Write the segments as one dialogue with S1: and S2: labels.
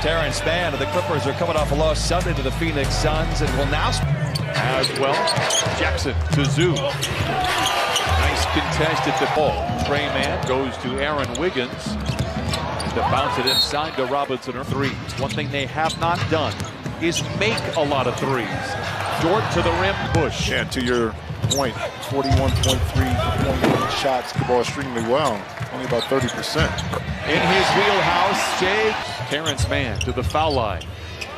S1: Terrence Mann of the Clippers are coming off a loss Sunday to the Phoenix Suns and will now
S2: as well. Jackson to Zoo. Nice contest at the ball. Tre Mann goes to Aaron Wiggins. To bounce it inside to Robinson. Threes. One thing they have not done is make a lot of threes. Dort to the rim. Bush.
S3: And to your point, 41.3 shots, the ball extremely well. Only about 30%.
S2: In his wheelhouse, Jake. Terrence Mann to the foul line.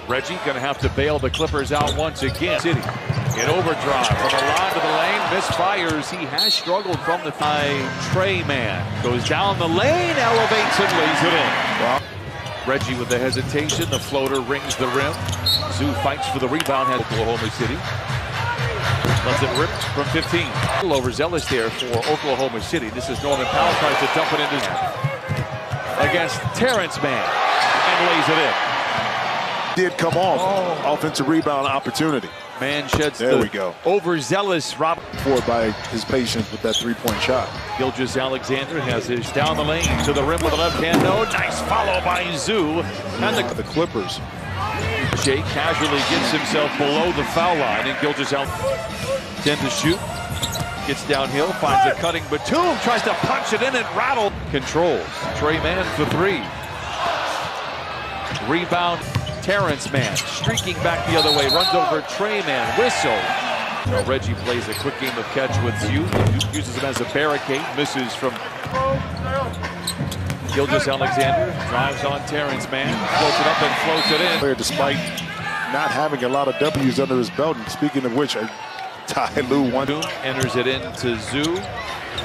S2: Reggie going to have to bail the Clippers out once again. City in overdrive from the line to the lane. Misfires. He has struggled from the Tre Mann. Goes down the lane, elevates and lays it in. Wow. Reggie with the hesitation. The floater rings the rim. Zoo fights for the rebound. Has Oklahoma City. Lets it rip from 15. A little overzealous there for Oklahoma City. This is Norman Powell. Tries to dump it into against Terrence Mann and lays it in.
S3: Did come off. Offensive rebound opportunity.
S2: Mann sheds
S3: there we go.
S2: Overzealous Rob.
S3: Forward by his patience with that three-point shot.
S2: Gilgeous-Alexander has his down the lane to the rim with a left hand. No, nice follow by Zoo. And
S3: the Clippers.
S2: Shea casually gets himself below the foul line, and Gilgeous-Alexander tends to shoot. Gets downhill, finds a cutting Batum, tries to punch it in and rattle. Controls. Tre Mann for three. Rebound. Terrence Mann streaking back the other way, runs over Tre Mann, whistle. Now Reggie plays a quick game of catch with Zoo, uses him as a barricade, misses from Gilgeous-Alexander, drives on Terrence Mann, floats it up and floats it in.
S3: Despite not having a lot of W's under his belt, and speaking of which, Ty Lue
S2: enters it into Zoo.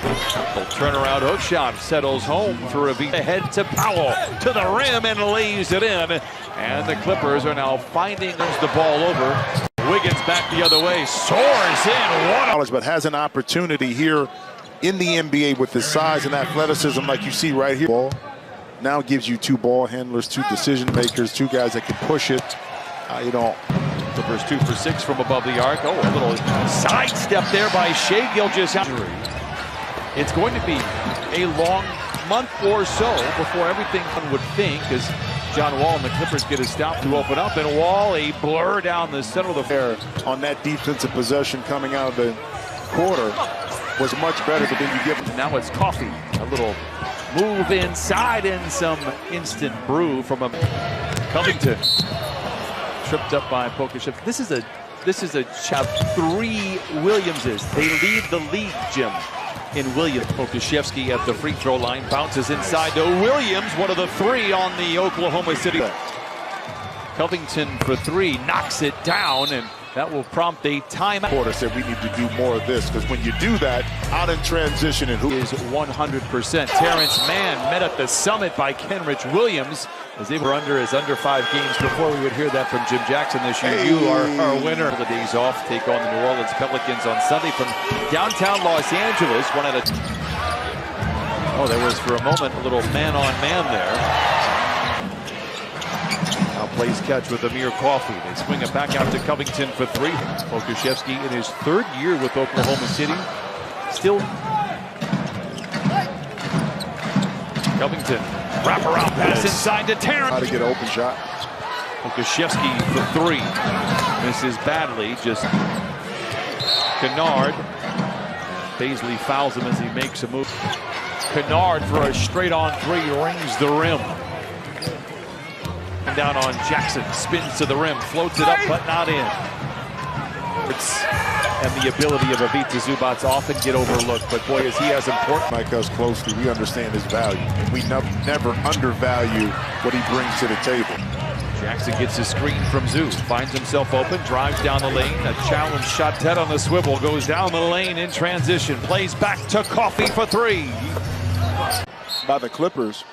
S2: Well, turnaround hook shot settles home for Avdija. Ahead to Powell to the rim and lays it in. And the Clippers are now finding the ball over. Wiggins back the other way, soars in.
S3: But has an opportunity here in the NBA with his size and athleticism like you see right here. Ball now gives you two ball handlers, two decision makers, two guys that can push it.
S2: Clippers 2 for 6 from above the arc. Oh, a little sidestep there by Shai Gilgeous-Alexander. It's going to be a long month or so before everything one would think, as John Wall and the Clippers get a stop to open up, and Wall a blur down the center of the fair.
S3: On that defensive possession coming out of the quarter was much better than you give.
S2: Now it's Coffee. A little move inside and some instant brew from a Covington. Tripped up by Pokusevski. This is a 3 Williamses. They lead the league, Jim. In Williams, Pokusevski at the free throw line, bounces inside to Williams, one of the 3 on the Oklahoma City. Covington for 3, knocks it down, and that will prompt a timeout.
S3: Porter said we need to do more of this, because when you do that, out in transition and who
S2: is 100%. Terrence Mann met at the summit by Kenrich Williams. As they were under 5 games before we would hear that from Jim Jackson this year. Hey. You are our winner. The days off, take on the New Orleans Pelicans on Sunday from downtown Los Angeles. Oh, there was for a moment a little man-on-man there. Now plays catch with Amir Coffey. They swing it back out to Covington for 3. Pokusevski in his 3rd year with Oklahoma City. Still Covington. Wraparound pass inside to Terrence.
S3: How to get an open shot.
S2: Pokusevski for 3. Misses badly. Just Kennard. Baisley fouls him as he makes a move. Kennard for a straight-on 3. Rings the rim. And down on Jackson. Spins to the rim. Floats it up, but not in. And the ability of Ivica Zubac often get overlooked, but boy, is he as important.
S3: Like us closely, we understand his value. And we never undervalue what he brings to the table.
S2: Jackson gets his screen from Zoo, finds himself open, drives down the lane. A challenge shot, Ted on the swivel, goes down the lane in transition, plays back to Coffey for 3.
S3: By the Clippers.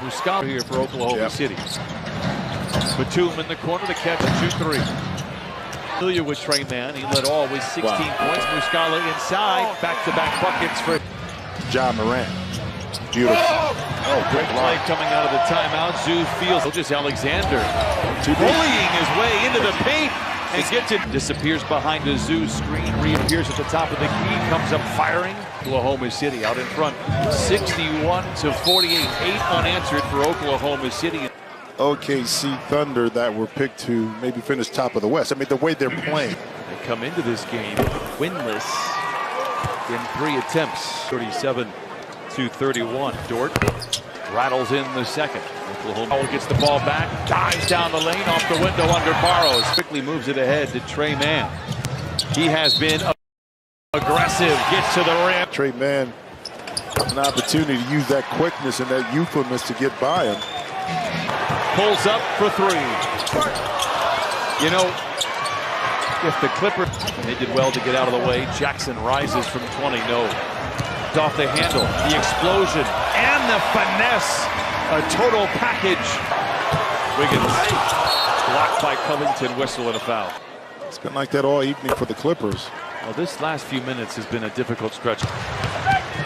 S2: Muscala here for Oklahoma City. Batum in the corner to catch and shoot 3. Familiar with Tre Mann. He led all with 16 points. Muscala inside. Back-to-back buckets for
S3: Ja Morant. Beautiful.
S2: Great play coming out of the timeout. Zoo feels Gilgeous-Alexander bullying his way into the paint. and gets it. Disappears behind a Zoo screen, reappears at the top of the key, comes up firing. Oklahoma City out in front, 61-48, 8 unanswered for Oklahoma City.
S3: OKC Thunder that were picked to maybe finish top of the West. I mean, the way they're playing.
S2: They come into this game winless in 3 attempts, 37-31. Dort rattles in the second. Oklahoma gets the ball back, dives down the lane off the window under Barrows. Quickly moves it ahead to Tre Mann. He has been aggressive, gets to the rim.
S3: Tre Mann, an opportunity to use that quickness and that youthfulness to get by him.
S2: Pulls up for 3. You know, if the Clippers, they did well to get out of the way. Jackson rises from 20, no. Off the handle, the explosion, and the finesse. A total package. Wiggins blocked by Covington, whistle and a foul.
S3: It's been like that all evening for the Clippers.
S2: Well, this last few minutes has been a difficult stretch.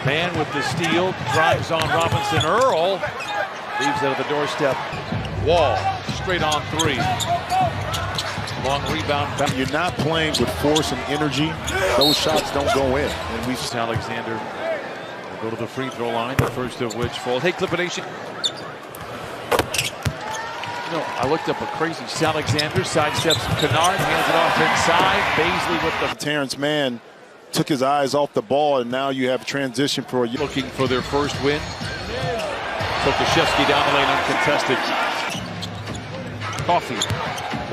S2: Mann with the steal, drives on Robinson. Earl leaves it at the doorstep. Wall, straight on 3. Long rebound.
S3: You're not playing with force and energy. Those shots don't go in. And we've seen
S2: Alexander will go to the free throw line, the first of which falls. Hey, Clipper Nation. No, I looked up a crazy. Alexander sidesteps Kennard, hands it off inside. Baisley with the
S3: Terrence Mann took his eyes off the ball, and now you have transition for
S2: looking for their first win. Pokusevski down the lane uncontested. Coffee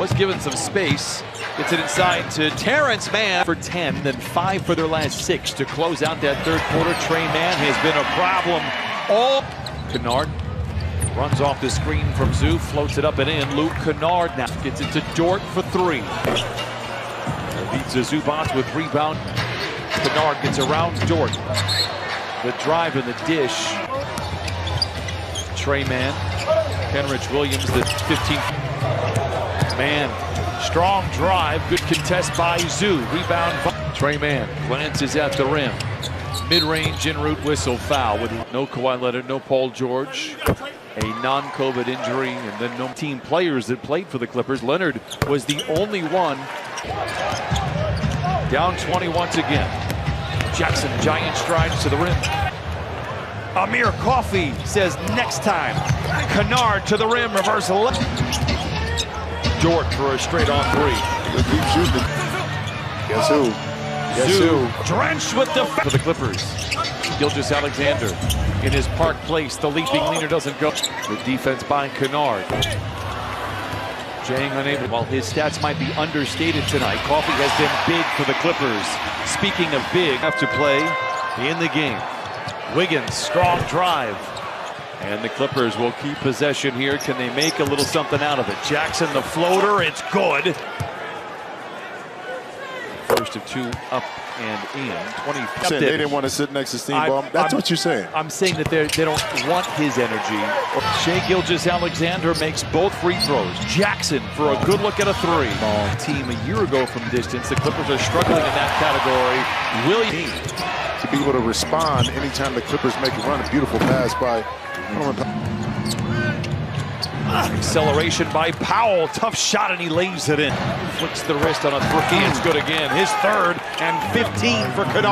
S2: was given some space. Gets it inside to Terrence Mann for 10, then 5 for their last 6 to close out that third quarter. Tre Mann has been a problem all. Kennard runs off the screen from Zoo, floats it up and in. Luke Kennard now gets it to Dort for 3. Beats the Zubac with rebound. Kennard gets around Dort. The drive and the dish. Tre Mann. Kenrich Williams, the 15th. Mann, strong drive, good contest by Zoo. Rebound. Tre Mann glances at the rim. Mid-range en route whistle foul with no Kawhi Leonard, no Paul George. A non-COVID injury, and then no team players that played for the Clippers. Leonard was the only one. Down 20 once again. Jackson, giant strides to the rim. Amir Coffey says next time. Kennard to the rim, reverse left. Dort for a straight on 3.
S3: Keep shooting. Guess who?
S2: Zoo drenched with the for the Clippers. Gilgeous-Alexander in his Park Place. The leaping leaner doesn't go. The defense by Kennard. Jang unable. While his stats might be understated tonight, Coffey has been big for the Clippers. Speaking of big, have to play in the game. Wiggins, strong drive. And the Clippers will keep possession here. Can they make a little something out of it? Jackson, the floater, it's good. First of 2 up and in. 20.
S3: They didn't want to sit next to Steve Ballmer. That's what you're saying.
S2: I'm saying that they don't want his energy. Shai Gilgeous-Alexander makes both free throws. Jackson for a good look at a 3. Team a year ago from distance. The Clippers are struggling in that category. Williams
S3: to be able to respond anytime the Clippers make a run. A beautiful pass by
S2: acceleration by Powell. Tough shot, and he lays it in. Flicks the wrist on a 3. It's good again. His 3rd and 15 for Kennard.